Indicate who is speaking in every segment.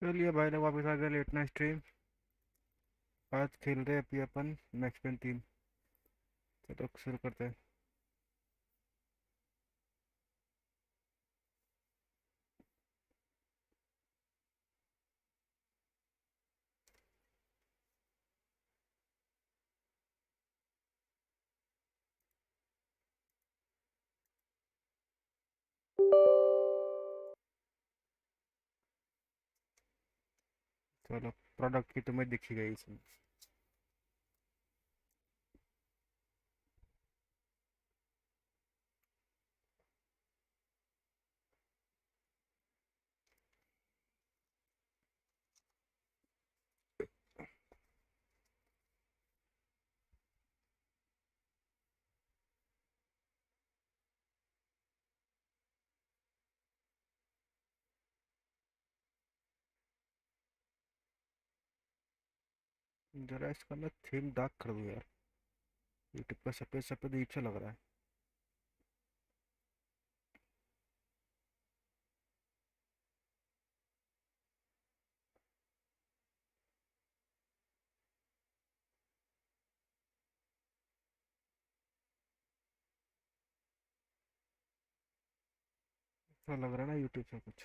Speaker 1: चलिए भाई लोग वापस आ गए लेट नाइट स्ट्रीम। आज खेल रहे हैं अभी अपन मैक्स पेन 3। चलो शुरू करते हैं। चलो प्रोडक्ट की तुम्हें दिखी गई इसमें। जरा इसका मैं थीम डार्क कर दूँ यार। यूट्यूब पर सफ़ेद सफ़ेद अजीब सा लग रहा है। ऐसा लग रहा है ना यूट्यूब से कुछ।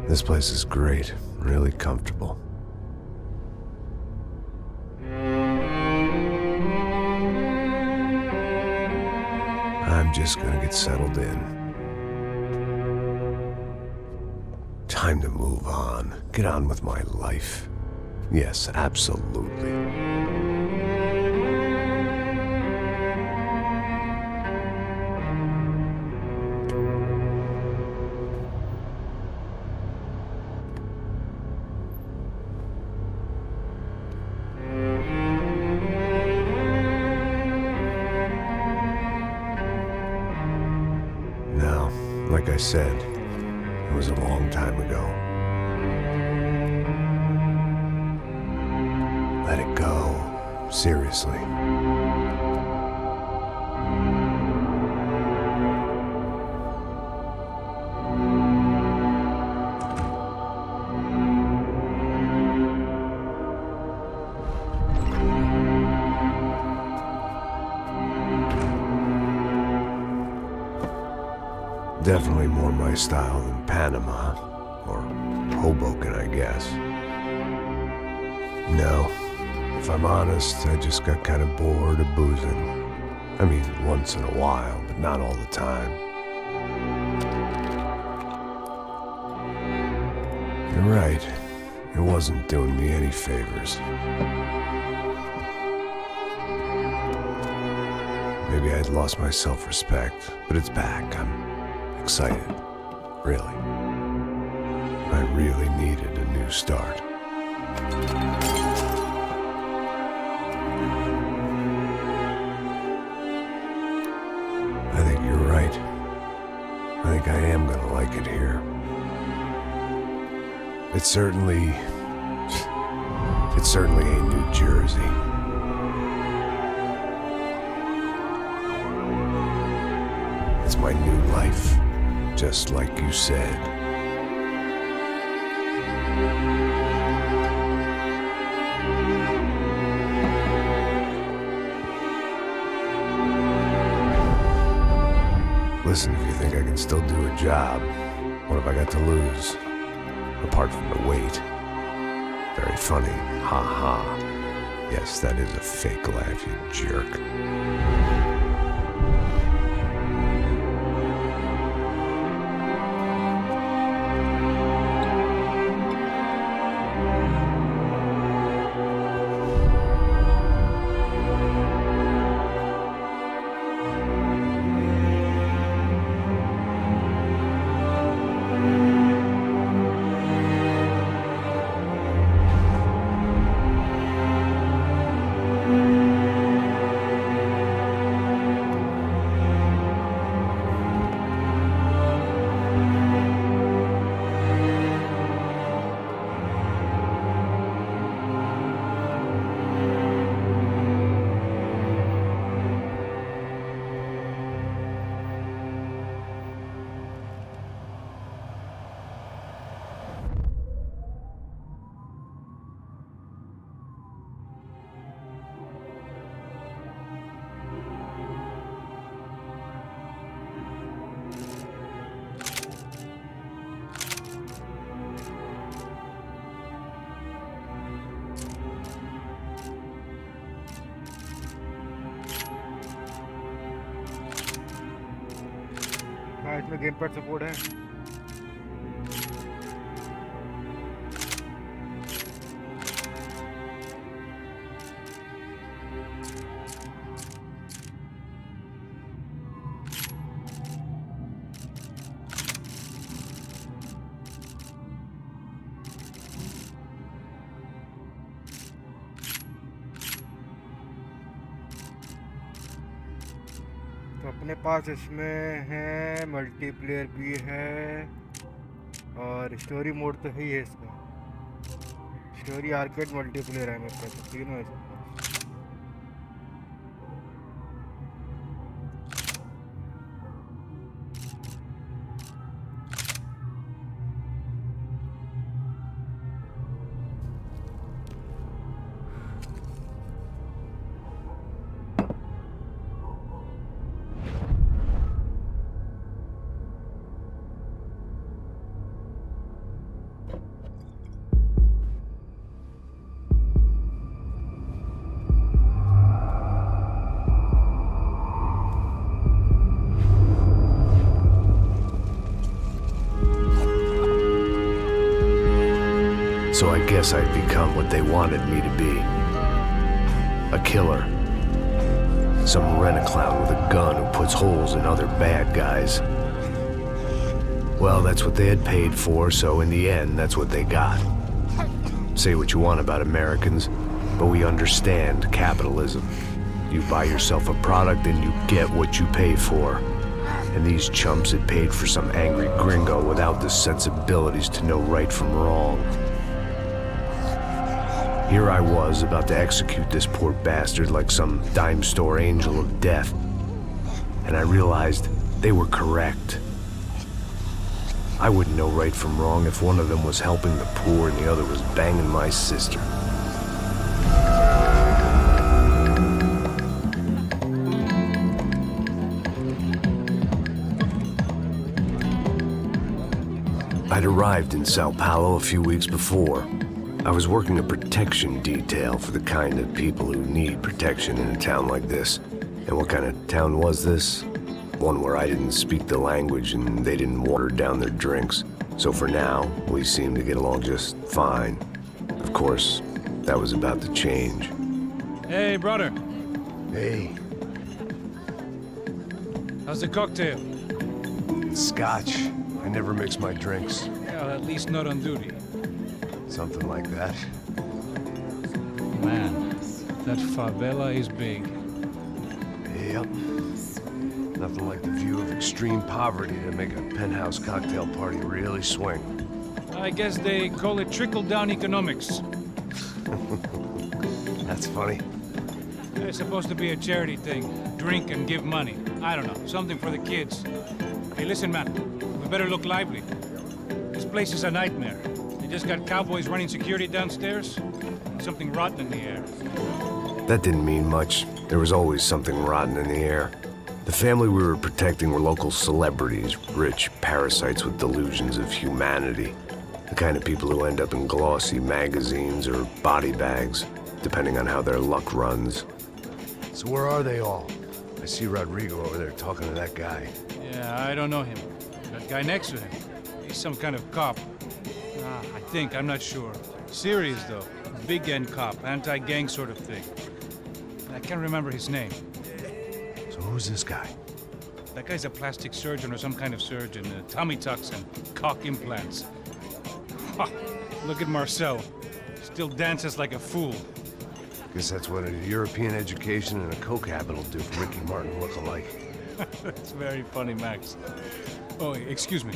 Speaker 2: This place is great, really comfortable. I'm just gonna get settled in. Time to move on. Get on with my life. Yes, absolutely. Now, like I said, it was a long time ago. Let it go. Seriously. Definitely more my style than Panama, or Hoboken, I guess. No, if I'm honest, I just got kind of bored of boozing. I mean, once in a while, but not all the time. You're right, it wasn't doing me any favors. Maybe I'd lost my self-respect, but it's back. I'm excited, really. I really needed a new start. I think you're right. I think I am gonna like it here. It's certainly ain't New Jersey. It's my new life. Just like you said. Listen, if you think I can still do a job, what have I got to lose? Apart from the weight. Very funny. Ha ha. Yes, that is a fake laugh, you jerk.
Speaker 1: हाँ इसमें game pad support है। तो अपने पास इसमें है, multiplayer भी है और स्टोरी मोड तो है ही है इसका। स्टोरी आर्केड मल्टीप्लेयर है मेरे पास, तीनों है इसमें।
Speaker 2: So I guess I'd become what they wanted me to be. A killer. Some rent-a-clown with a gun who puts holes in other bad guys. Well, that's what they had paid for, so in the end, that's what they got. Say what you want about Americans, but we understand capitalism. You buy yourself a product and you get what you pay for. And these chumps had paid for some angry gringo without the sensibilities to know right from wrong. Here I was, about to execute this poor bastard like some dime store angel of death. And I realized they were correct. I wouldn't know right from wrong if one of them was helping the poor and the other was banging my sister. I'd arrived in Sao Paulo a few weeks before. I was working a protection detail for the kind of people who need protection in a town like this. And what kind of town was this? One where I didn't speak the language and they didn't water down their drinks. So for now, we seemed to get along just fine. Of course, that was about to change.
Speaker 3: Hey, brother.
Speaker 2: Hey,
Speaker 3: How's the cocktail?
Speaker 2: Scotch. I never mix my drinks.
Speaker 3: Well, at least not on duty.
Speaker 2: Something like that.
Speaker 3: Man, that favela is big.
Speaker 2: Yep. Nothing like the view of extreme poverty to make a penthouse cocktail party really swing.
Speaker 3: I guess they call it trickle-down economics.
Speaker 2: That's funny.
Speaker 3: It's supposed to be a charity thing. Drink and give money. I don't know, something for the kids. Hey, listen, man. We better look lively. This place is a nightmare. They just got cowboys running security downstairs. And something rotten in the air.
Speaker 2: That didn't mean much. There was always something rotten in the air. The family we were protecting were local celebrities, rich parasites with delusions of humanity. The kind of people who end up in glossy magazines or body bags, depending on how their luck runs. So where are they all? I see Rodrigo over there talking to that guy.
Speaker 3: Yeah, I don't know him. That guy next to him. He's some kind of cop. I think, I'm not sure. Serious, though. Big-end cop, anti-gang sort of thing. I can't remember his name.
Speaker 2: So who's this guy?
Speaker 3: That guy's a plastic surgeon or some kind of surgeon. Tummy tucks and cock implants. Ha! Look at Marcel. Still dances like a fool.
Speaker 2: Guess that's what a European education and a coke habit will do for Ricky Martin look-alike.
Speaker 3: That's very funny, Max. Oh, excuse me.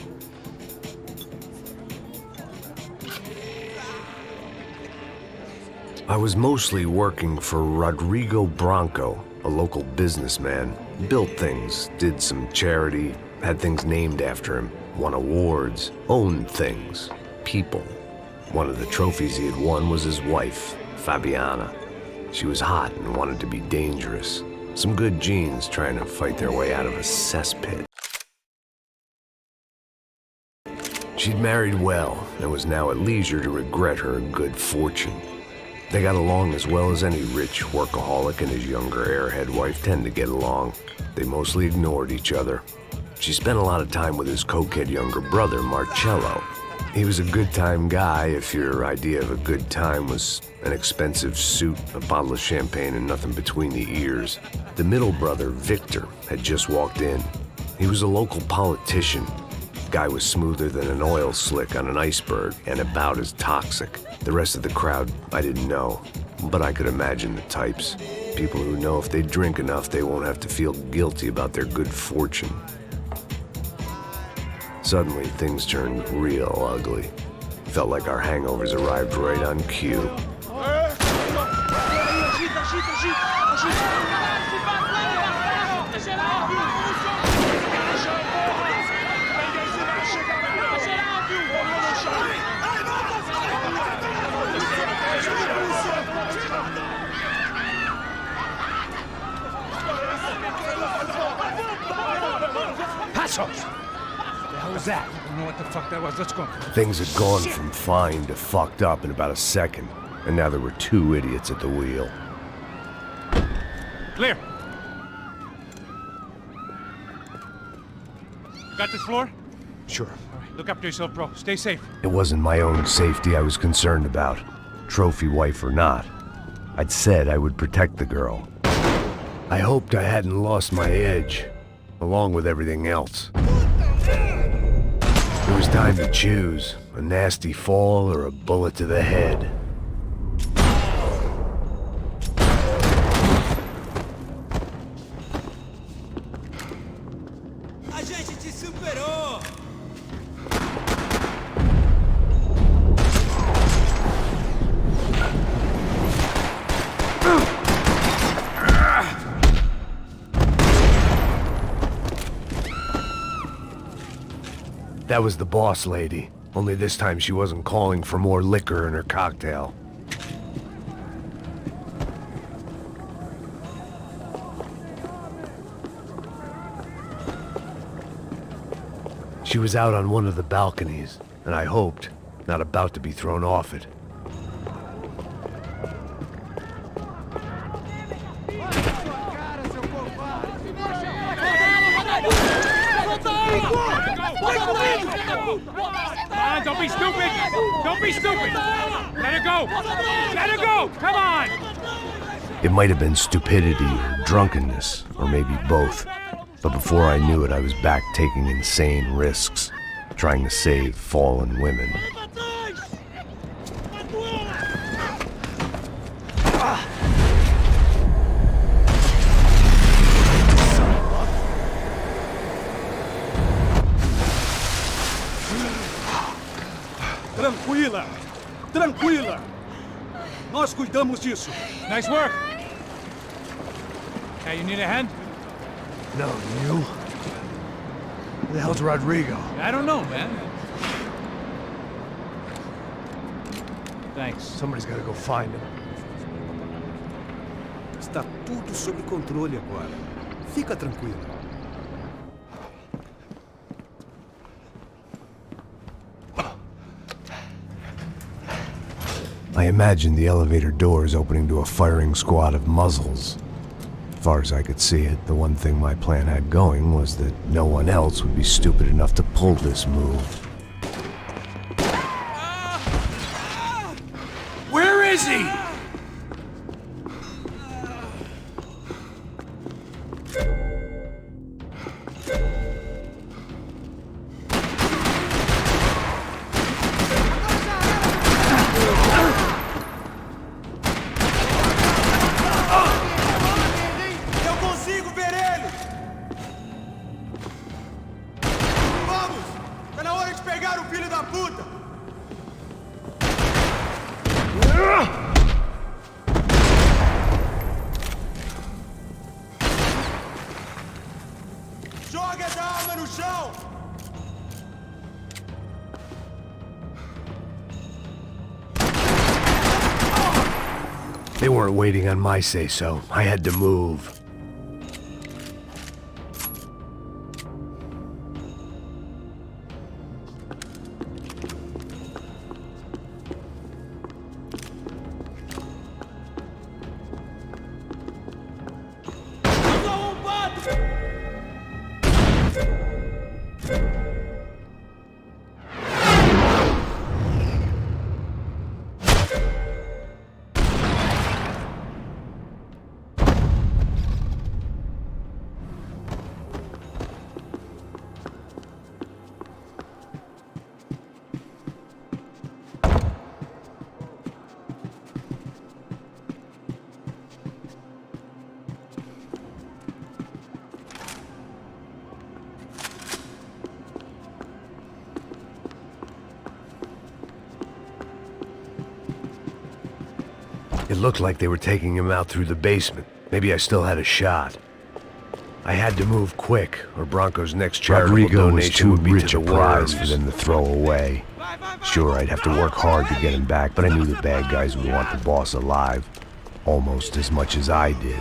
Speaker 2: I was mostly working for Rodrigo Branco, a local businessman. Built things, did some charity, had things named after him, won awards, owned things, people. One of the trophies he had won was his wife, Fabiana. She was hot and wanted to be dangerous. Some good genes trying to fight their way out of a cesspit. She'd married well and was now at leisure to regret her good fortune. They got along as well as any rich workaholic and his younger airhead wife tend to get along. They mostly ignored each other. She spent a lot of time with his cokehead younger brother, Marcello. He was a good-time guy if your idea of a good time was an expensive suit, a bottle of champagne, and nothing between the ears. The middle brother, Victor, had just walked in. He was a local politician. Guy was smoother than an oil slick on an iceberg and about as toxic. The rest of the crowd, I didn't know, but I could imagine the types. People who know if they drink enough, they won't have to feel guilty about their good fortune. Suddenly, things turned real ugly. Felt like our hangovers arrived right on cue.
Speaker 3: That? I don't know what the fuck that was. Let's go.
Speaker 2: Things had gone from fine to fucked up in about a second, and now there were two idiots at the wheel.
Speaker 3: Clear. Got this floor?
Speaker 2: Sure.
Speaker 3: All right, Look after yourself, bro. Stay safe.
Speaker 2: It wasn't my own safety I was concerned about, trophy wife or not. I'd said I would protect the girl. I hoped I hadn't lost my edge, along with everything else. It was time to choose, a nasty fall or a bullet to the head.
Speaker 4: A gente te superou!
Speaker 2: That was the boss lady, only this time she wasn't calling for more liquor in her cocktail. She was out on one of the balconies, and I hoped, not about to be thrown off it.
Speaker 3: Don't be stupid! Don't be stupid! Let her go! Let her go! Come on!
Speaker 2: It might have been stupidity or drunkenness, or maybe both. But before I knew it, I was back taking insane risks, trying to save fallen women.
Speaker 5: Tranquila! Tranquila! Nós cuidamos disso.
Speaker 3: Nice work! Hey, you need a hand?
Speaker 2: No, you? Who the hell's Rodrigo?
Speaker 3: I don't know, man. Thanks.
Speaker 2: Somebody's gotta go find him.
Speaker 5: Está tudo sob controle agora. Fica tranquilo.
Speaker 2: I imagined the elevator doors opening to a firing squad of muzzles. As far as I could see it, the one thing my plan had going was that no one else would be stupid enough to pull this move.
Speaker 3: Where is he?
Speaker 4: Eu consigo ver ele! Vamos! Tá na hora de pegar o filho da puta! Joga essa arma no chão!
Speaker 2: They weren't waiting on my say-so. I had to move. It looked like they were taking him out through the basement. Maybe I still had a shot. I had to move quick, or Bronco's next charitable Rodrigo was donation too would be rich to a the prize worms for them to throw away. Sure, I'd have to work hard to get him back, but I knew the bad guys would want the boss alive, almost as much as I did.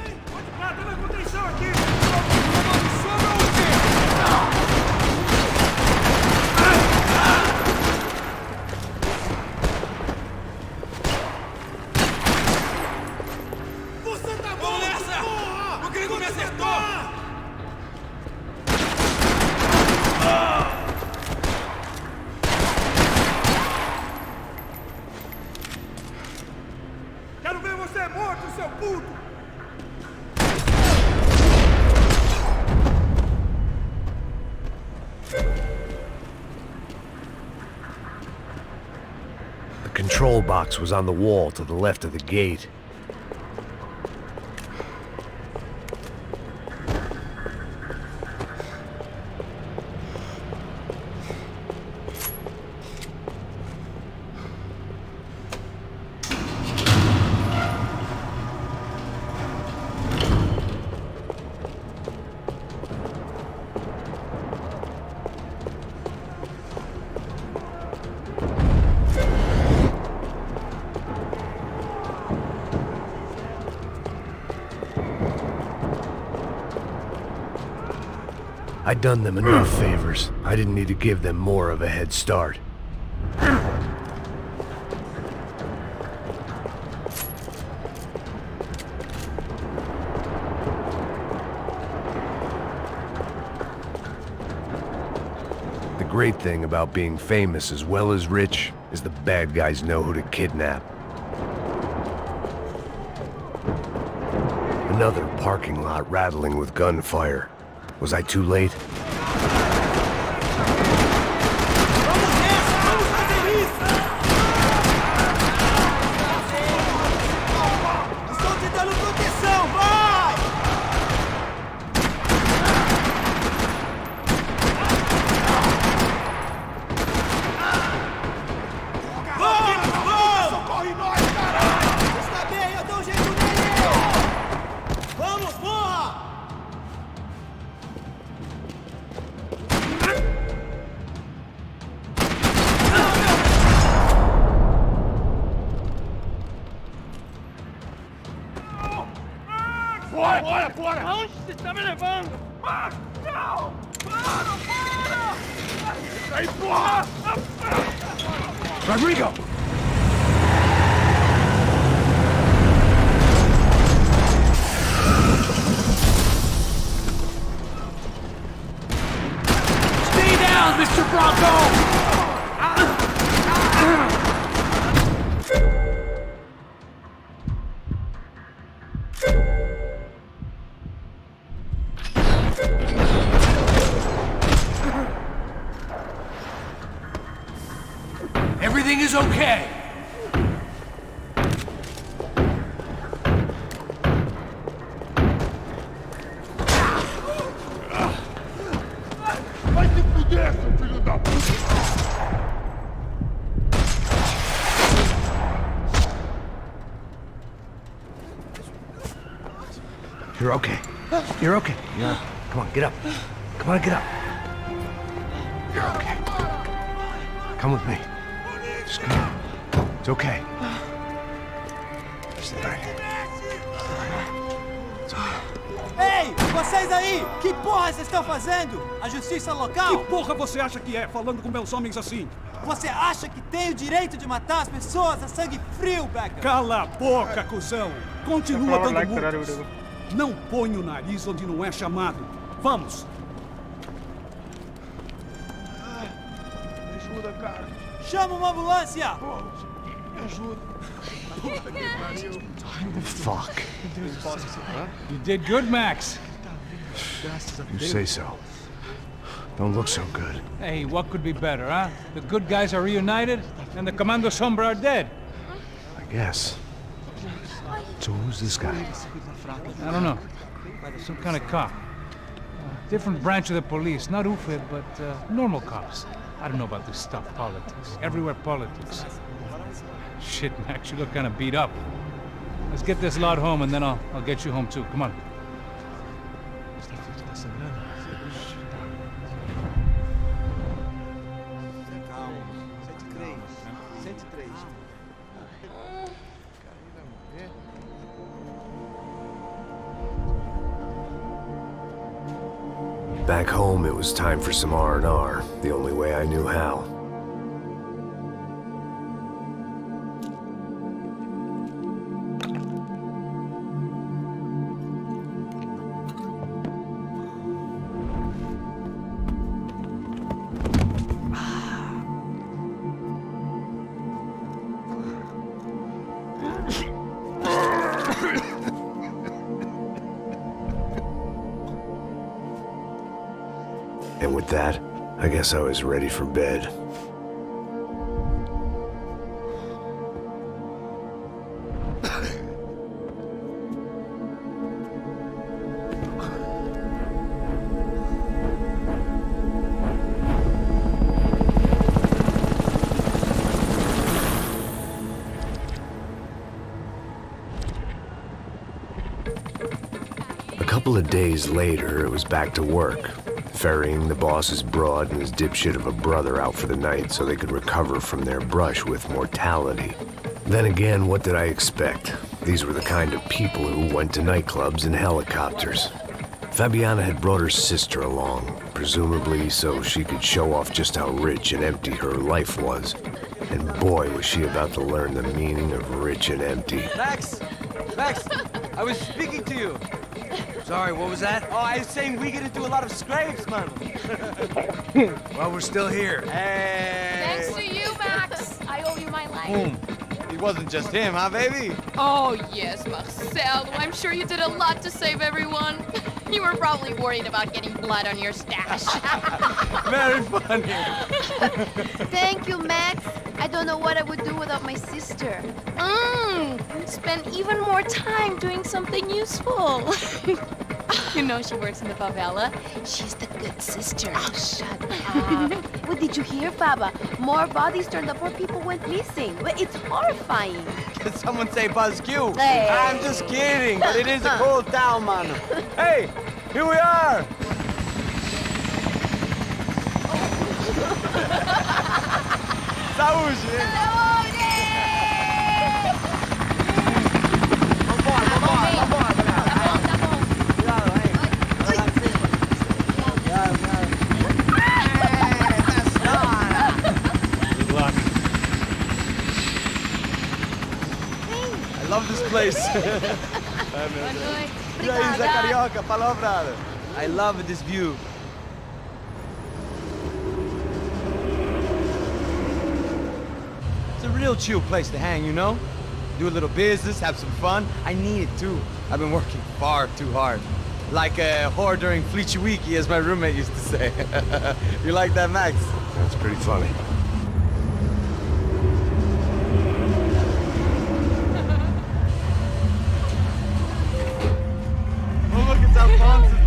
Speaker 2: control box was on the wall to the left of the gate. I'd done them enough favors. I didn't need to give them more of a head start. The great thing about being famous as well as rich is the bad guys know who to kidnap. Another parking lot rattling with gunfire. Was I too late?
Speaker 4: Estou te dando proteção, vai! Vamos! Socorre nós, caralho! Está bem, eu dou um jeito nele! Vamos, porra!
Speaker 6: Bora, bora! Aonde você está me levando? Ah, não! Para! Aí, porra!
Speaker 2: Rodrigo!
Speaker 6: Stay down, Mr. Bronco!
Speaker 2: Everything is okay.
Speaker 6: Vai se fuder, seu filho da puta!
Speaker 2: You're okay. You're okay. Yeah. Come on, get up. Come on, get up. You're okay. Come with me. Just come. It's okay. Stay right here. It's okay.
Speaker 4: Ei, vocês aí! Que porra vocês estão fazendo? A justiça local?
Speaker 5: Que porra você acha que é, falando com meus homens assim?
Speaker 4: Você acha que tem o direito de matar as pessoas a sangue frio, Becker?
Speaker 5: Cala a boca, cuzão! Continua
Speaker 1: Fala
Speaker 5: dando
Speaker 1: like, caralho,
Speaker 5: multas.
Speaker 1: Rodrigo.
Speaker 5: Não põe o nariz onde não é chamado. Vamos!
Speaker 6: Me ajuda, cara!
Speaker 4: Chama uma ambulância!
Speaker 6: Me ajuda! Puta que pariu!
Speaker 2: Fuck.
Speaker 3: You did good, Max.
Speaker 2: You say so. Don't look so good.
Speaker 3: Hey, what could be better, huh? The good guys are reunited, and the Commando Sombra are dead.
Speaker 2: I guess. So who's this guy?
Speaker 3: I don't know. Some kind of cop. Different branch of the police. Not UFE, but normal cops. I don't know about this stuff, politics. Everywhere politics. Shit, Max, you look kind of beat up. Let's get this lot home, and then I'll get you home too. Come on.
Speaker 2: Back home, it was time for some R&R, the only way I knew how. And with that, I guess I was ready for bed. couple of days later, it was back to work, ferrying the boss's broad and his dipshit of a brother out for the night so they could recover from their brush with mortality. Then again, what did I expect? These were the kind of people who went to nightclubs in helicopters. Fabiana had brought her sister along, presumably so she could show off just how rich and empty her life was. And boy, was she about to learn the meaning of rich and empty.
Speaker 7: Max! Max! I was speaking to you.
Speaker 8: Sorry, what was that?
Speaker 7: Oh, I was saying we get into a lot of scrapes, man.
Speaker 8: Well, we're still here.
Speaker 7: Hey!
Speaker 9: Thanks to you, Max. I owe you my life.
Speaker 7: Boom. It wasn't just him, huh, baby?
Speaker 9: Oh, yes, Marcel. I'm sure you did a lot to save everyone. You were probably worried about getting blood on your stash.
Speaker 7: Very funny.
Speaker 10: Thank you, Max. I don't know what I would do without my sister.
Speaker 9: Spend even more time doing something useful. You know she works in the favela. She's the good sister.
Speaker 10: Oh, shut up. What did you hear, Baba? More bodies turned up, more people went missing. It's horrifying.
Speaker 7: Did someone say Buzz Q?
Speaker 10: Hey.
Speaker 7: I'm just kidding, but it is a cold town, man. Hey, here we are. Saúde! I love this place. Carioca, palavra. I love this view. It's a real chill place to hang, you know? Do a little business, have some fun. I need it too. I've been working far too hard. Like a whore during Fleechy Weeky, as my roommate used to say. You like that, Max?
Speaker 2: That's pretty funny.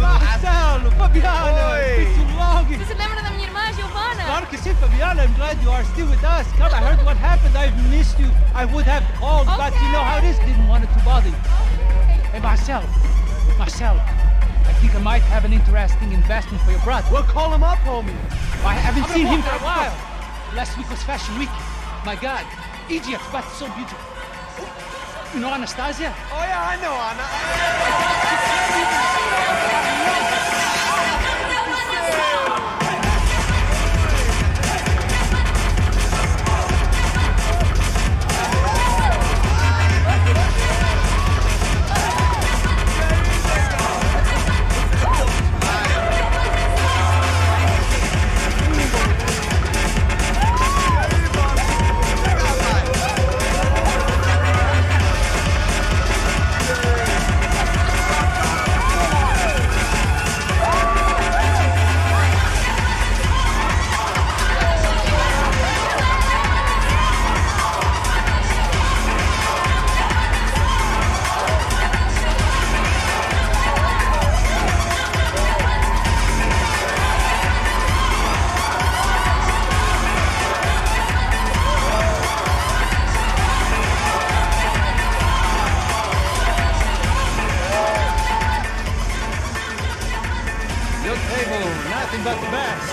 Speaker 4: Marcelo, Fabiana, it's been too long.
Speaker 9: Você se lembra da minha irmã, Giovanna?
Speaker 4: Claro que sim, Fabiana. I'm glad you are still with us. Come, I heard what happened. I've missed you. I would have called, but you know how it is. Didn't want it to bother you. Hey, Marcel, I think I might have an interesting investment for your brother.
Speaker 7: Well, call him up, homie.
Speaker 4: I haven't seen him for a while. Last week was Fashion Week. My God, Egypt, but so beautiful. You know Anastasia?
Speaker 7: Oh yeah, I know Anna.
Speaker 4: Nothing but the best.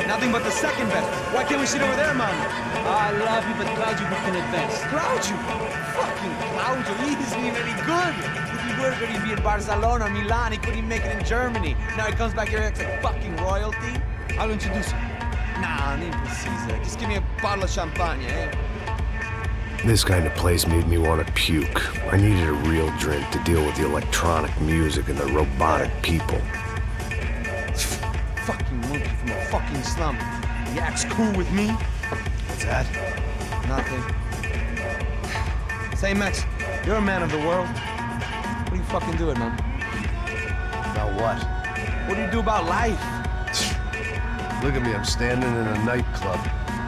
Speaker 7: Nothing but the second best. Why can't we sit over there, man?
Speaker 4: I love you, but Claudio booked in advance.
Speaker 7: Claudio? Fucking Claudio, he isn't even any good. If he were going to be in Barcelona, Milan, he couldn't make it in Germany. Now he comes back here and acts like fucking royalty.
Speaker 4: I'll introduce you.
Speaker 7: Nah, I need precisa. Just give me a bottle of champagne, eh?
Speaker 2: This kind of place made me want to puke. I needed a real drink to deal with the electronic music and the robotic people.
Speaker 7: Fucking monkey from a fucking slum. He acts cool with me.
Speaker 2: What's that?
Speaker 7: Nothing. Say, Max, you're a man of the world. What do you fucking do it, man?
Speaker 2: About what?
Speaker 7: What do you do about life?
Speaker 2: Look at me, I'm standing in a nightclub,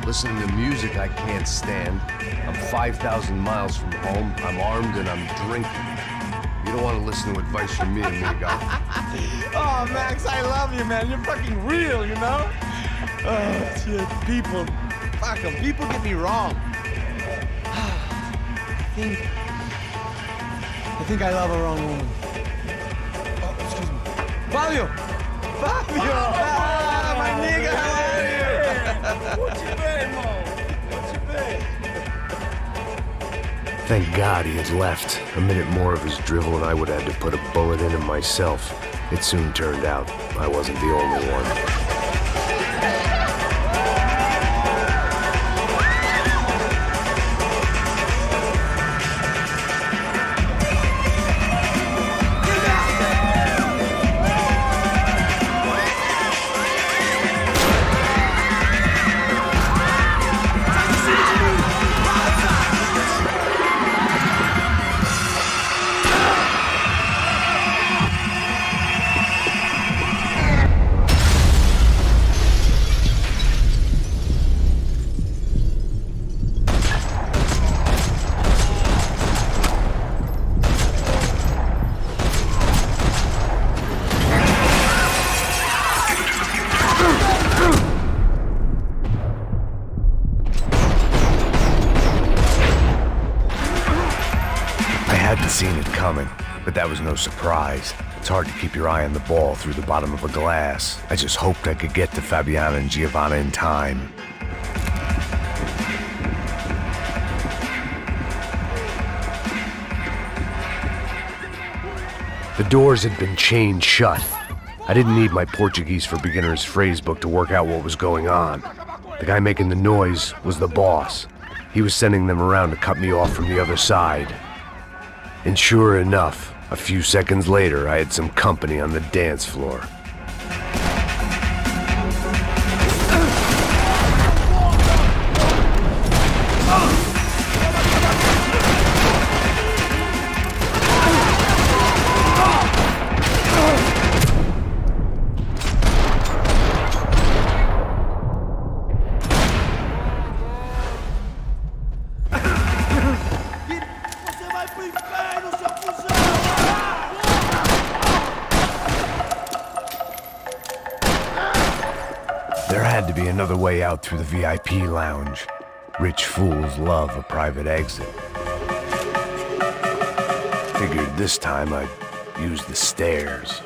Speaker 2: listening to music I can't stand. I'm 5,000 miles from home, I'm armed, and I'm drinking. You don't want to listen to advice from me, amigo.
Speaker 7: Oh, Max, I love you, man. You're fucking real, you know? Oh, shit, people. Fuck 'em. People get me wrong. I think I love a wrong woman. Fabio! Fabio! Ah, my nigga, how are you?
Speaker 2: Thank God he had left. A minute more of his drivel and I would have had to put a bullet in him myself. It soon turned out I wasn't the only one. Seen it coming, but that was no surprise. It's hard to keep your eye on the ball through the bottom of a glass. I just hoped I could get to Fabiana and Giovanna in time. The doors had been chained shut. I didn't need my Portuguese for Beginners phrase book to work out what was going on. The guy making the noise was the boss. He was sending them around to cut me off from the other side. And sure enough, a few seconds later, I had some company on the dance floor. There had to be another way out through the VIP lounge. Rich fools love a private exit. Figured this time I'd use the stairs.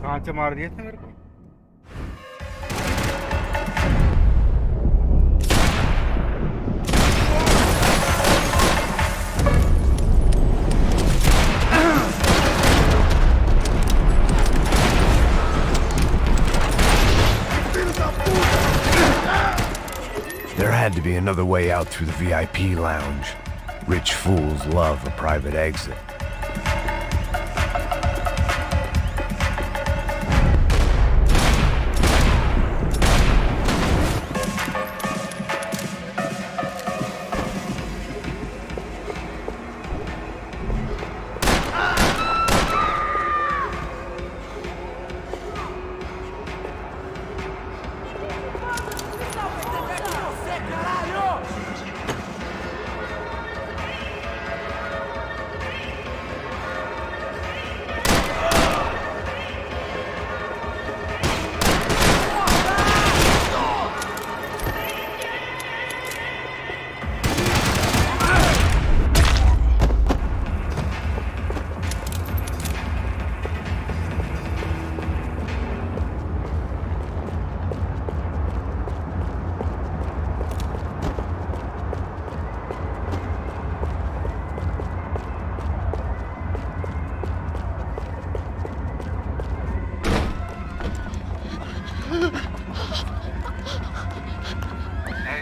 Speaker 1: कहाँ से मार दिए थे मेरे को?
Speaker 2: There had to be another way out through the VIP lounge. Rich fools love a private exit.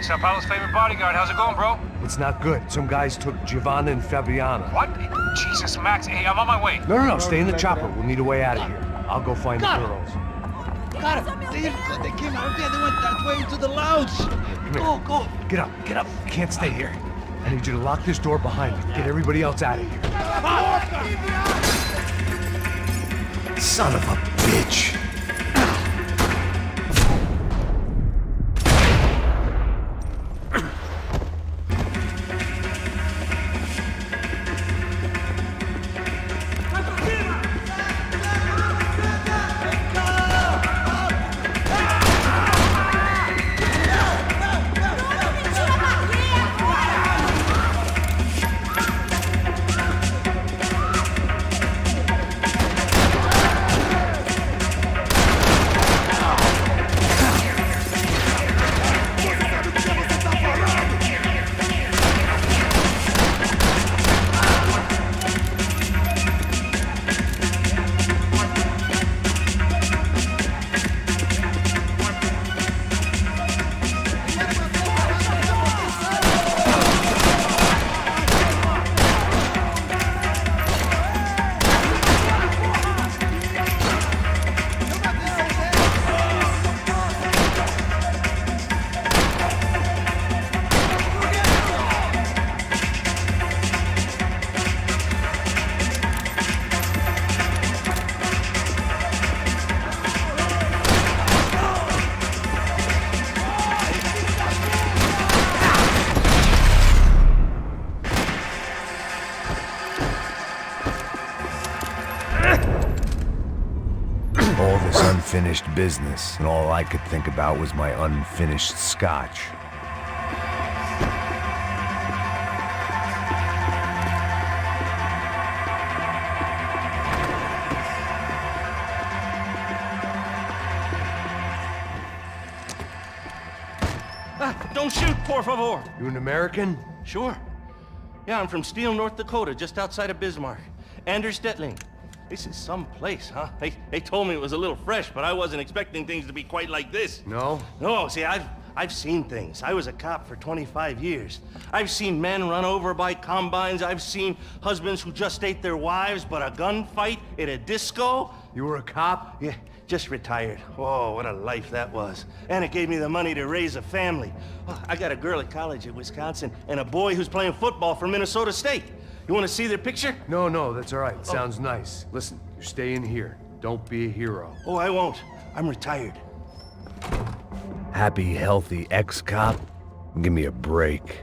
Speaker 3: Sao Paulo's favorite bodyguard. How's it going, bro?
Speaker 8: It's not good. Some guys took Giovanna and Fabiana.
Speaker 3: What? Jesus, Max. Hey, I'm on my way.
Speaker 8: No, stay in the chopper. We'll need a way out of here. I'll go find the girls.
Speaker 4: Cara, they came out there, they went that way into the lounge. Go.
Speaker 8: Get up. Can't stay here. I need you to lock this door behind me. Get everybody else out of here. Son of a bitch. Unfinished business, and all I could think about was my unfinished scotch.
Speaker 6: Don't shoot, por favor.
Speaker 8: You an American?
Speaker 6: Sure. Yeah, I'm from Steele, North Dakota, just outside of Bismarck. Anders Detling. This is some place, huh? They told me it was a little fresh, but I wasn't expecting things to be quite like this.
Speaker 8: No?
Speaker 6: No, see, I've seen things. I was a cop for 25 years. I've seen men run over by combines. I've seen husbands who just ate their wives, but a gunfight at a disco.
Speaker 8: You were a cop?
Speaker 6: Yeah, just retired. Oh, what a life that was. And it gave me the money to raise a family. Oh, I got a girl at college at Wisconsin and a boy who's playing football for Minnesota State. You want to see their picture?
Speaker 8: No, that's all right. Sounds nice. Listen, you're staying here. Don't be a hero.
Speaker 6: Oh, I won't. I'm retired.
Speaker 8: Happy, healthy ex-cop? Give me a break.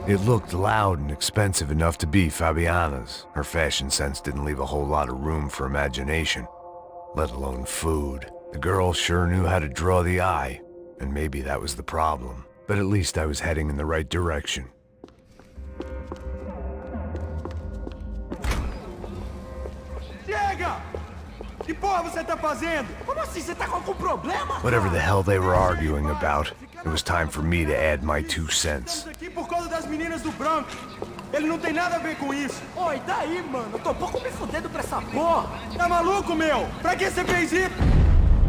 Speaker 8: It looked loud and expensive enough to be Fabiana's. Her fashion sense didn't leave a whole lot of room for imagination, let alone food. The girl sure knew how to draw the eye, and maybe that was the problem. But at least I was heading in the right direction.
Speaker 6: Chega! Que porra você tá fazendo? Como assim? Você tá com algum problema?
Speaker 8: Whatever the hell they were arguing about, it was time for me to add my 2 cents.
Speaker 6: Estamos aqui por causa das meninas do branco. Ele não tem nada a ver com isso. Oi, daí, mano? Eu tô pouco me fudendo pra essa porra. Tá maluco, meu? Pra que você fez isso?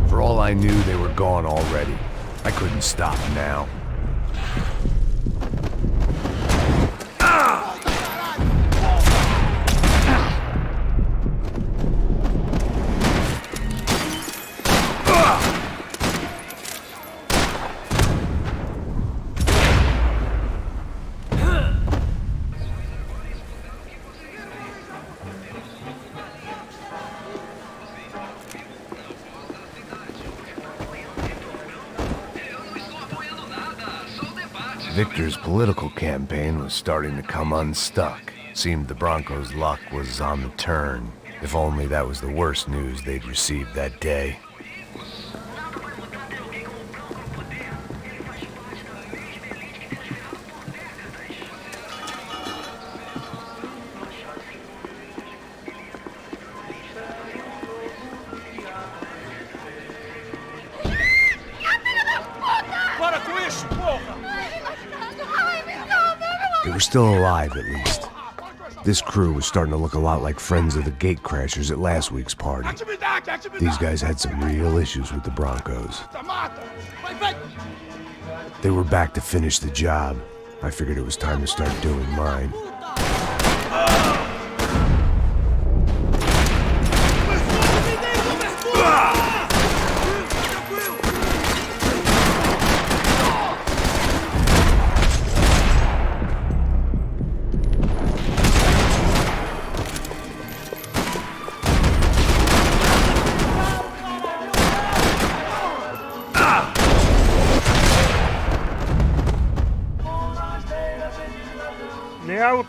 Speaker 8: For all I knew, they were gone already. I couldn't stop now. Victor's political campaign was starting to come unstuck. Seemed the Broncos' luck was on the turn. If only that was the worst news they'd received that day. They were still alive, at least. This crew was starting to look a lot like friends of the gatecrashers at last week's party. These guys had some real issues with the Broncos. They were back to finish the job. I figured it was time to start doing mine.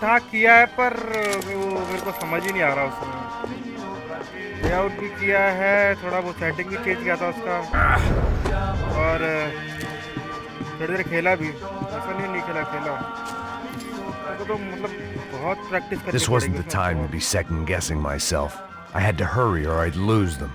Speaker 1: था किया है पर वो मेरे को समझ ही नहीं आ रहा उसमें। लेआउट भी किया है, थोड़ा वो सेटिंग भी चेंज किया था उसका, और थोड़ी देर खेला भी, ऐसा नहीं खेला तो मतलब बहुत प्रैक्टिस करनी
Speaker 8: This wasn't the time to be second guessing myself. I had to hurry or I'd lose them.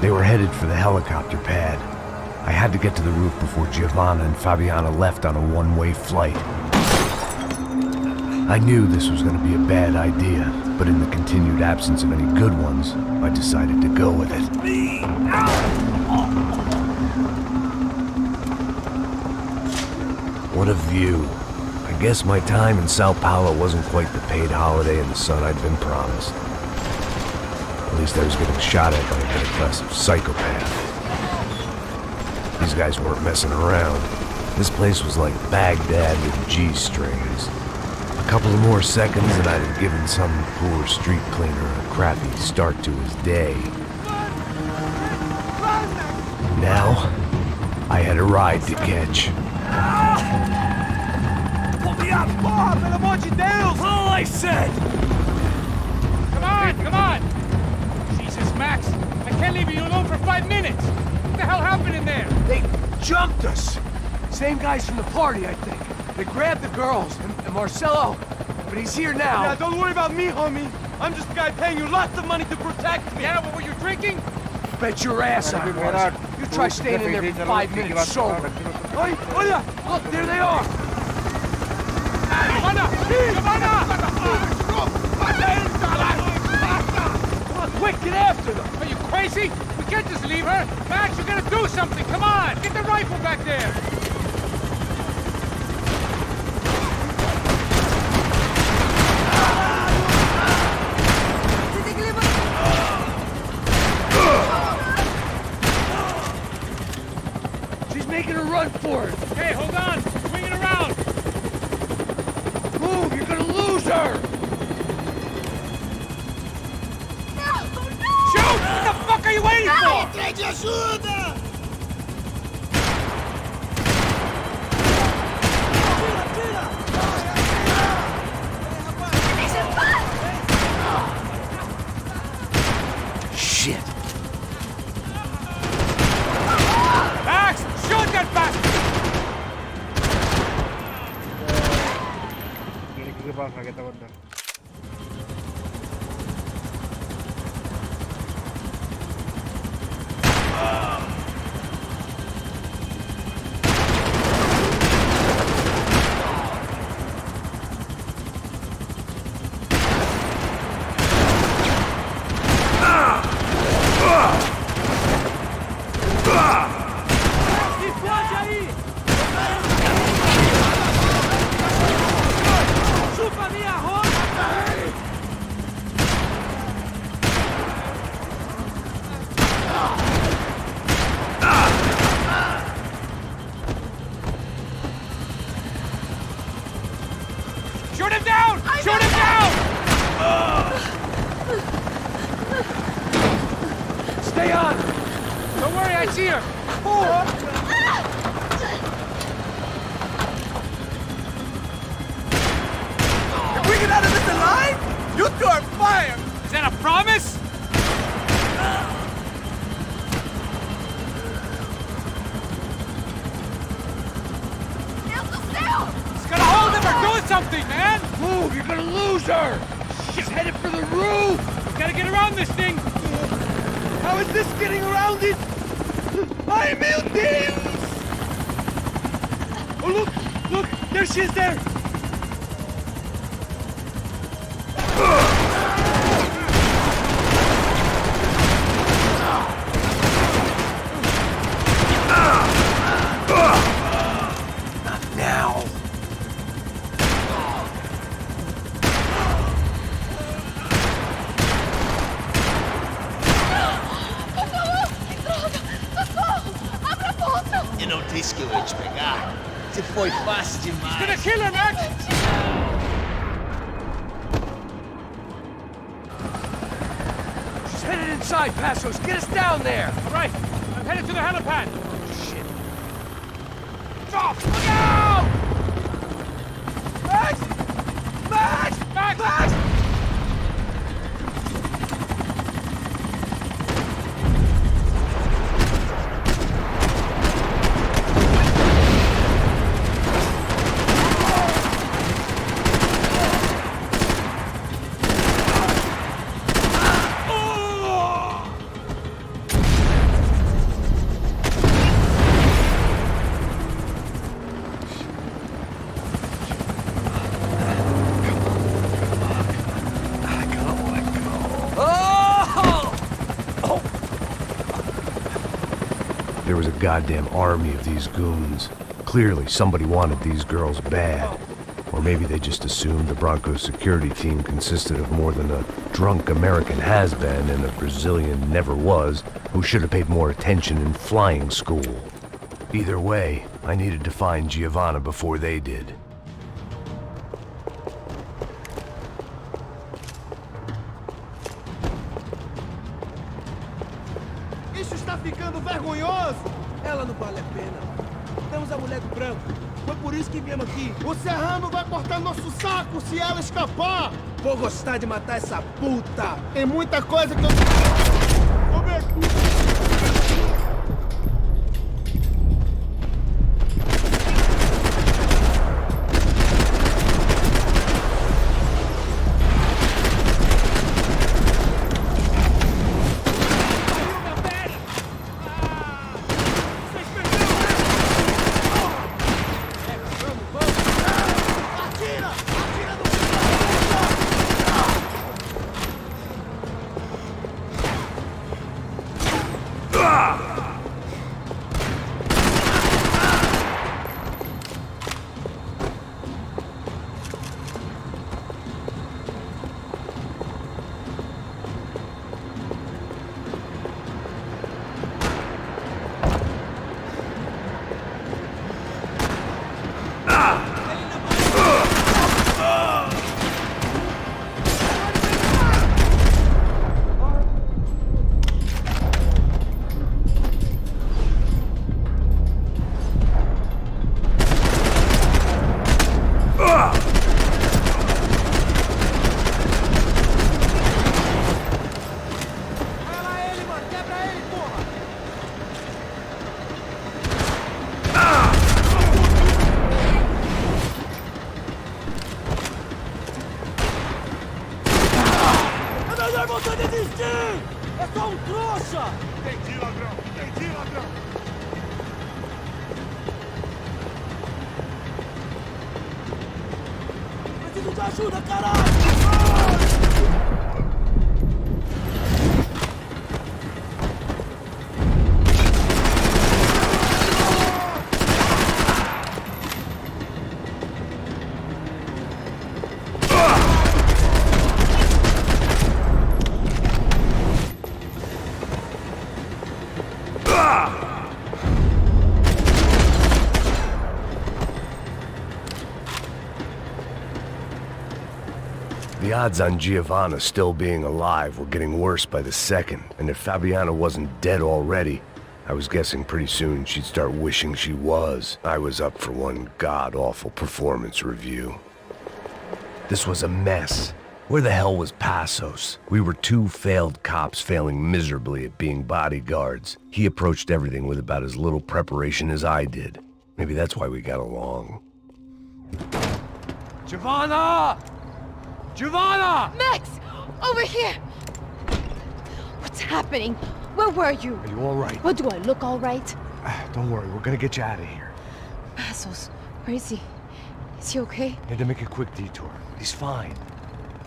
Speaker 8: They were headed for the helicopter pad. I had to get to the roof before Giovanna and Fabiana left on a one-way flight. I knew this was going to be a bad idea, but in the continued absence of any good ones, I decided to go with it. What a view. I guess my time in Sao Paulo wasn't quite the paid holiday in the sun I'd been promised. At least I was getting shot at by a middle-class psychopath. These guys weren't messing around. This place was like Baghdad with G-strings. A couple of more seconds and I'd have given some poor street cleaner a crappy start to his day. Now, I had a ride to catch.
Speaker 7: Pull me up! Bob, pelo amor de Deus! All I said!
Speaker 3: Come on! Jesus, Max, I can't leave you alone for 5 minutes! What the hell happened in there?
Speaker 7: They jumped us! Same guys from the party, I think. They grabbed the girls, and Marcelo, but he's here now.
Speaker 11: Yeah, don't worry about me, homie. I'm just a guy paying you lots of money to protect me.
Speaker 3: Yeah, what were you drinking?
Speaker 7: Bet your ass I was. You try staying in there for 5 minutes sober. Oi, Oya! Look, there they are! Come on, quick, get after them!
Speaker 3: Are you crazy? We can't just leave her! Max, you gotta do something! Come on! Get the rifle back there!
Speaker 7: She's making a run for it!
Speaker 3: Hey, hold on! Swing it around!
Speaker 7: Move, you're gonna lose her!
Speaker 3: Shoot! What the fuck are you waiting for?
Speaker 7: Shit!
Speaker 3: Max, shoot that bastard!
Speaker 1: लड़की के पास आ गया था बंदा।
Speaker 3: Shoot him down! Shoot him down!
Speaker 7: Stay on!
Speaker 3: Don't worry, I see her!
Speaker 11: If we get out of this alive, you two are fired.
Speaker 3: Is that a promise? Just gotta hold him or do something, man!
Speaker 7: Move, you're gonna lose her! She's headed for the roof!
Speaker 3: Gotta get around this thing!
Speaker 11: How is this getting around it? Ay, meu Deus! Oh, look, there she is there.
Speaker 7: Now! Você foi fácil demais.
Speaker 3: He's gonna kill her, Max!
Speaker 11: She's headed inside, Passos. Get us down there.
Speaker 3: All right, I'm headed to the helipad.
Speaker 11: Shit. Drop! Look out! Max! Max!
Speaker 3: Max!
Speaker 11: Max!
Speaker 8: There was a goddamn army of these goons. Clearly, somebody wanted these girls bad. Or maybe they just assumed the Broncos security team consisted of more than a drunk American has-been and a Brazilian never-was who should have paid more attention in flying school. Either way, I needed to find Giovanna before they did.
Speaker 11: Isso está ficando vergonhoso! Ela não vale a pena. Temos a mulher do branco. Foi por isso que viemos aqui. O Serrano vai cortar nosso saco se ela escapar! Vou gostar de matar essa puta! Tem muita coisa que eu... Vou ver aqui.
Speaker 8: The odds on Giovanna still being alive were getting worse by the second, and if Fabiana wasn't dead already, I was guessing pretty soon she'd start wishing she was. I was up for one god-awful performance review. This was a mess. Where the hell was Passos? We were two failed cops failing miserably at being bodyguards. He approached everything with about as little preparation as I did. Maybe that's why we got along.
Speaker 11: Giovanna! Giovanna!
Speaker 10: Max! Over here! What's happening? Where were you?
Speaker 8: Are you all right?
Speaker 10: What, do I look all right?
Speaker 8: Don't worry, we're gonna get you out of here.
Speaker 10: Passos, where is he? Is he okay?
Speaker 8: Had to make a quick detour. He's fine.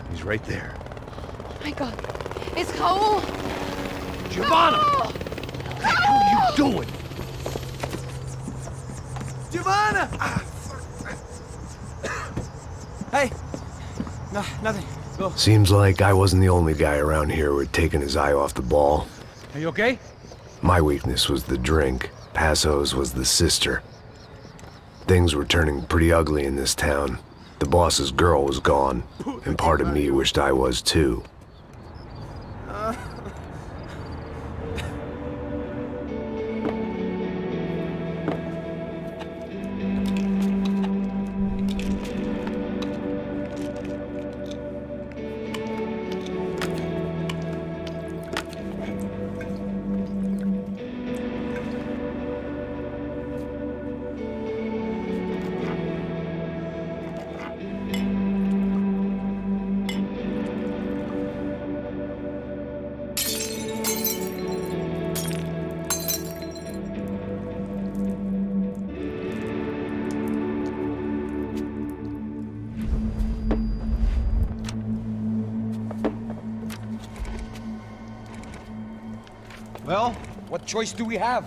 Speaker 8: He's right there.
Speaker 10: Oh my god. It's Raul!
Speaker 11: Giovanna!
Speaker 10: Raul!
Speaker 11: What the hell are you doing? Giovanna! Hey! No, nothing. Go.
Speaker 8: Seems like I wasn't the only guy around here who had taken his eye off the ball.
Speaker 11: Are you okay?
Speaker 8: My weakness was the drink. Passos was the sister. Things were turning pretty ugly in this town. The boss's girl was gone, and part of me wished I was too.
Speaker 7: Well, what choice do we have?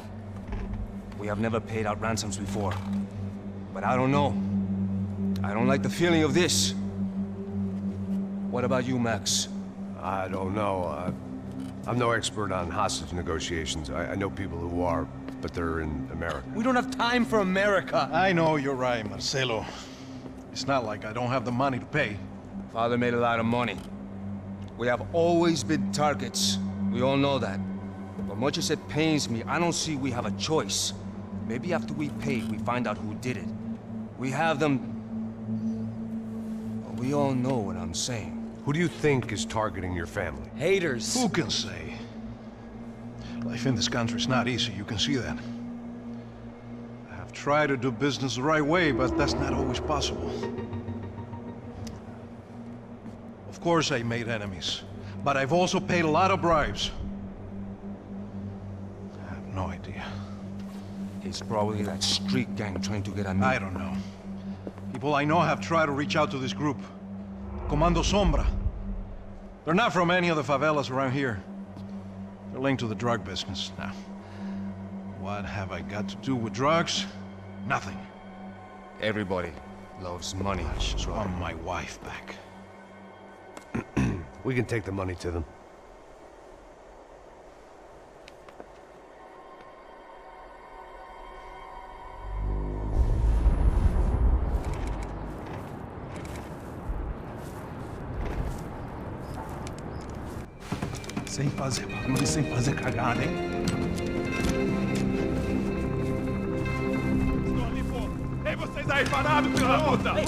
Speaker 12: We have never paid out ransoms before. But I don't know. I don't like the feeling of this. What about you, Max?
Speaker 2: I don't know. I'm no expert on hostage negotiations. I know people who are, but they're in America.
Speaker 7: We don't have time for America.
Speaker 11: I know you're right, Marcelo. It's not like I don't have the money to pay.
Speaker 12: Father made a lot of money. We have always been targets. We all know that. But much as it pains me, I don't see we have a choice. Maybe after we pay, we find out who did it. We have them... But we all know what I'm saying.
Speaker 2: Who do you think is targeting your family?
Speaker 7: Haters.
Speaker 11: Who can say? Life in this country is not easy, you can see that. I have tried to do business the right way, but that's not always possible. Of course I made enemies, but I've also paid a lot of bribes. I have no idea.
Speaker 12: It's probably that street gang trying to get at me.
Speaker 11: I don't know. People I know have tried to reach out to this group. Comando Sombra. They're not from any of the favelas around here. They're linked to the drug business. Now, what have I got to do with drugs? Nothing.
Speaker 12: Everybody loves money.
Speaker 11: I just want my wife back.
Speaker 2: We can take the money to them.
Speaker 11: Sem fazer barulho, sem fazer cagada, hein? Estou ali, pô! Ei, vocês aí, parados, filho da puta!
Speaker 3: They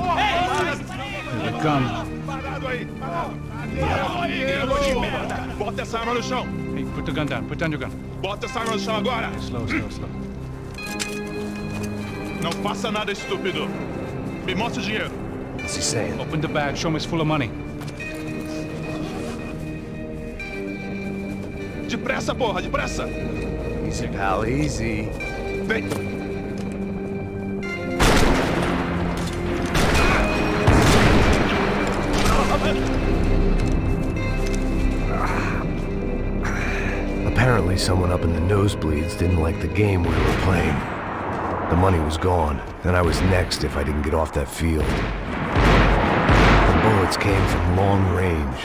Speaker 3: come.
Speaker 11: Parado aí, parado! Parado aí, garoto de merda! Bota essa arma no chão!
Speaker 3: Hey, put the gun down. Put down your gun.
Speaker 11: Bota essa arma no chão agora!
Speaker 3: Slow, slow, slow.
Speaker 11: Não faça nada, estúpido! Me mostra o dinheiro!
Speaker 2: What's he saying?
Speaker 3: Open the bag. Show me it's full of money.
Speaker 11: Depressa, porra, depressa!
Speaker 2: Easy, pal, easy.
Speaker 11: Vem!
Speaker 8: Apparently someone up in the nosebleeds didn't like the game we were playing. The money was gone, and I was next if I didn't get off that field. The bullets came from long range.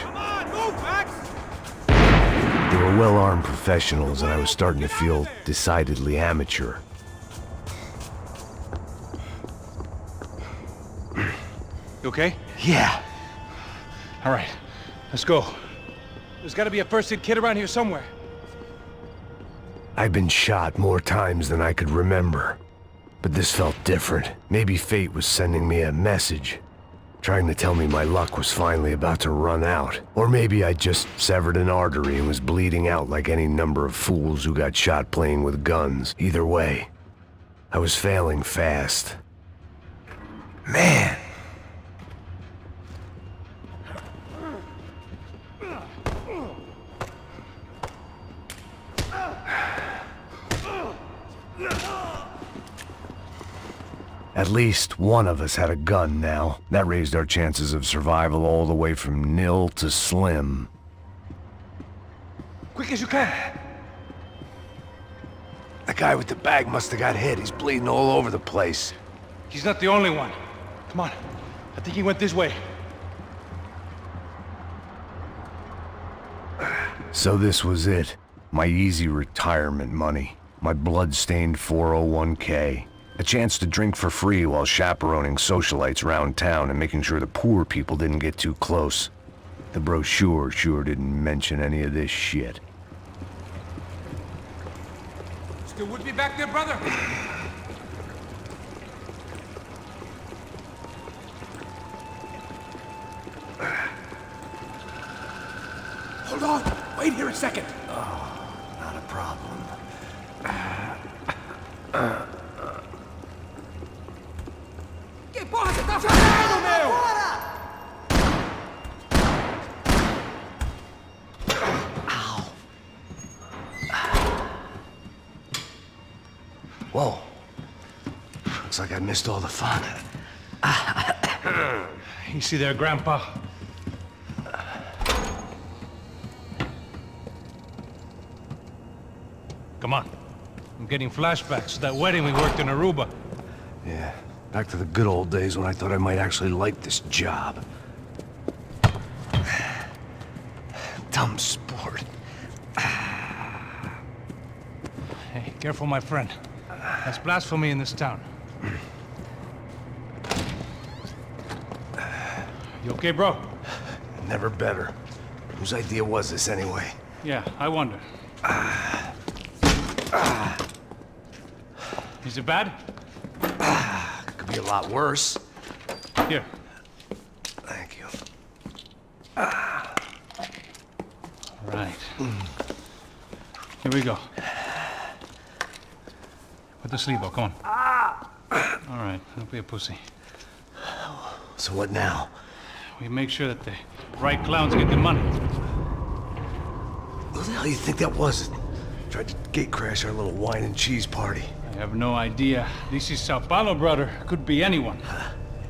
Speaker 8: They were well-armed professionals, and I was starting to feel decidedly amateur.
Speaker 3: You okay?
Speaker 8: Yeah.
Speaker 3: All right. Let's go. There's got to be a first aid kit around here somewhere.
Speaker 8: I've been shot more times than I could remember. But this felt different. Maybe fate was sending me a message, trying to tell me my luck was finally about to run out. Or maybe I just severed an artery and was bleeding out like any number of fools who got shot playing with guns. Either way, I was failing fast. Man! At least one of us had a gun now. That raised our chances of survival all the way from nil to slim.
Speaker 3: Quick as you can.
Speaker 8: The guy with the bag must have got hit. He's bleeding all over the place.
Speaker 3: He's not the only one. Come on. I think he went this way.
Speaker 8: So this was it. My easy retirement money. My blood-stained 401k. A chance to drink for free while chaperoning socialites around town and making sure the poor people didn't get too close. The brochure sure didn't mention any of this shit.
Speaker 3: Still would be back there, brother?
Speaker 11: Hold on! Wait here a second!
Speaker 8: Not a problem.
Speaker 11: Que porra você tá fazendo, meu?
Speaker 6: Whoa. Looks like I missed all the fun.
Speaker 3: Easy there, Grandpa. Come on. I'm getting flashbacks to that wedding we worked in Aruba.
Speaker 6: Yeah, back to the good old days when I thought I might actually like this job. Dumb sport.
Speaker 3: Hey, careful, my friend. That's blasphemy in this town. You okay, bro?
Speaker 6: Never better. Whose idea was this anyway?
Speaker 3: Yeah, I wonder. Is it bad?
Speaker 6: Could be a lot worse.
Speaker 3: Here.
Speaker 6: Thank you.
Speaker 3: Right. Here we go. Put the sleeve on, come on. All right, don't be a pussy.
Speaker 6: So what now?
Speaker 3: We make sure that the right clowns get the money.
Speaker 6: Who the hell do you think that was? Tried to gate crash our little wine and cheese party.
Speaker 3: I have no idea. This is Sao Paulo, brother. Could be anyone.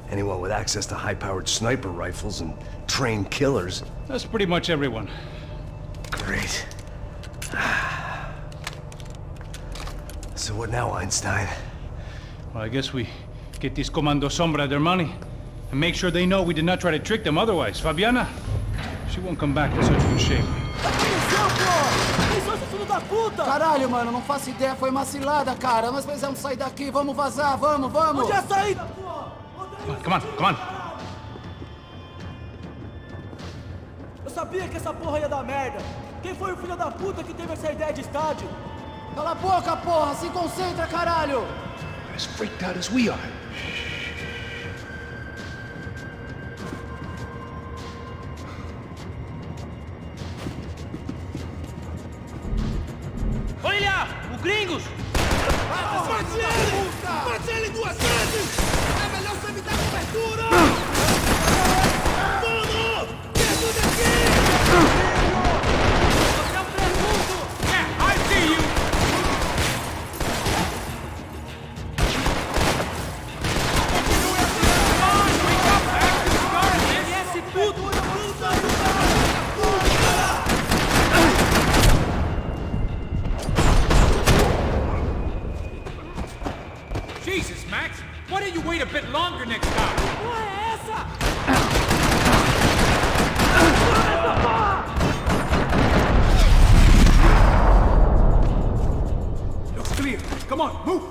Speaker 6: Anyone with access to high-powered sniper rifles and trained killers.
Speaker 3: That's pretty much everyone.
Speaker 6: Great. So what now, Einstein?
Speaker 3: Well, I guess we get these Comando Sombra their money and make sure they know we did not try to trick them otherwise. Fabiana, she won't come back in such good shape.
Speaker 11: Caralho, mano, não faço ideia, foi uma cilada, cara. Nós precisamos sair daqui, vamos vazar, vamos, vamos! Onde é a saída, porra?
Speaker 3: Come on, come on.
Speaker 11: Eu sabia que essa porra ia dar merda. Quem foi o filho da puta que teve essa ideia de estádio? Cala a boca, porra! Se concentra, caralho!
Speaker 12: As freaked out as we are.
Speaker 4: Olha! O Gringos!
Speaker 11: Bate ele! Bate ele 2 vezes! É melhor você me dar cobertura! Mano! Perto daqui!
Speaker 4: Você é um presunto! Yeah, I see you! Esquece tudo! Jesus, Max! Why don't you wait a bit longer next time?
Speaker 11: Porra é essa?
Speaker 4: Looks clear. Come on, move!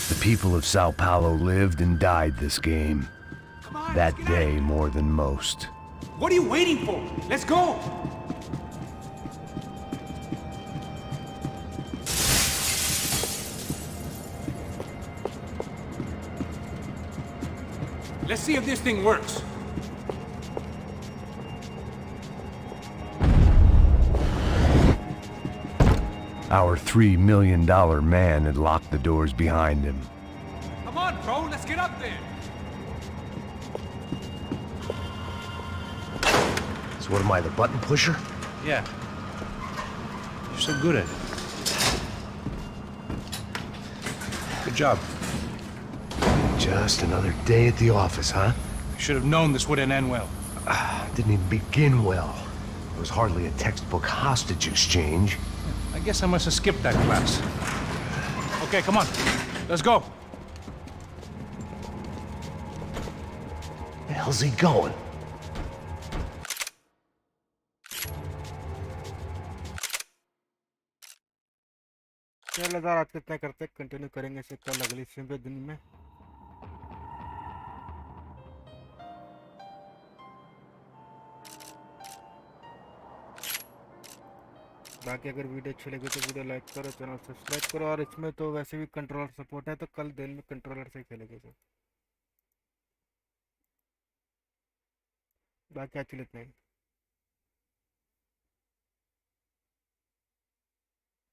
Speaker 8: The people of Sao Paulo lived and died this game. That day more than most.
Speaker 4: What are you waiting for? Let's go! Let's see if this thing works.
Speaker 8: Our $3 million man had locked the doors behind him.
Speaker 4: Come on, bro, let's get up there.
Speaker 6: So what am I, the button pusher?
Speaker 3: Yeah. You're so good at it. Good job.
Speaker 6: Just another day at the office, huh?
Speaker 3: You should have known this wouldn't end well.
Speaker 6: Didn't even begin well.
Speaker 2: It was hardly a textbook hostage exchange.
Speaker 3: I guess I must have skipped that class. Okay, come on. Let's go.
Speaker 2: Where the hell's he going?
Speaker 1: चल यार आज इतना करते continue करेंगे इसे कल अगली stream पे दिन में। बाकी अगर वीडियो अच्छी लगी तो वीडियो लाइक करो, चैनल सब्सक्राइब करो, और इसमें तो वैसे भी कंट्रोलर सपोर्ट है तो कल दिन में कंट्रोलर से खेलेंगे सर। बाकी आज के लिए इतना ही।